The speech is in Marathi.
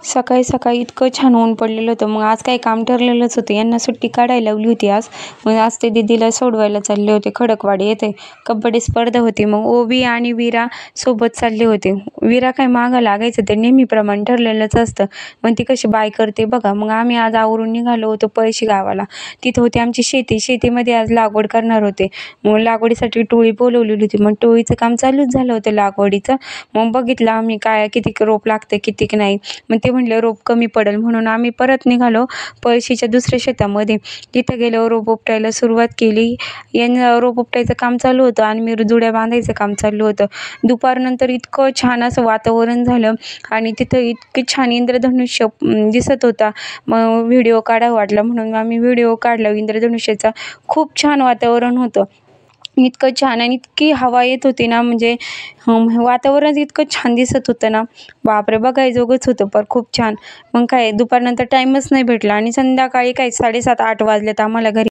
सकाळी सकाळी इतकं छान ऊन पडलेलं होतं. मग आज काही काम ठरलेलंच होतं. यांना सुट्टी काढायला लावली होती आज. मग आज ते दीदीला सोडवायला चालले होते. खडकवाडी येथे कबड्डी स्पर्धा होती. मग ओवी आणि वीरा सोबत चालले होते. वीरा काय मागं लागायचं ते नेहमीप्रमाणे ठरलेलंच असतं. मग ती कशी बाय करते बघा. मग आम्ही आज आवरून निघालो होतो पळशी गावाला. तिथं होती आमची शेती. शेतीमध्ये आज लागवड करणार होते. मग लागवडीसाठी टोळी बोलवलेली होती. मग टोळीचं काम चालूच झालं होतं लागवडीचं. मग बघितलं आम्ही काय किती रोप लागते कितीक नाही. मग ते म्हणले रोप कमी पडेल म्हणून आम्ही परत निघालो पळशीच्या दुसऱ्या शेतामध्ये. तिथं गेल्यावर रोप उपटायला सुरुवात केली. रोप उपटायचं काम चालू होतं आणि मी जुड्या बांधायचं काम चालू होतं. दुपारनंतर इतकं छान असं वातावरण झालं आणि तिथं इतके छान इंद्रधनुष्य दिसत होता. मग व्हिडिओ काढावा वाटला म्हणून आम्ही व्हिडिओ काढला इंद्रधनुष्याचा. खूप छान वातावरण होतं. इतकं छान आणि इतकी हवा येत होती ना, म्हणजे वातावरण इतकं छान दिसत होतं ना, बापरे बघायजोगंच होतं. पण खूप छान. मग काय दुपारनंतर टाईमच नाही भेटला आणि संध्याकाळी काय 7:30-8 वाजलेत आम्हाला घरी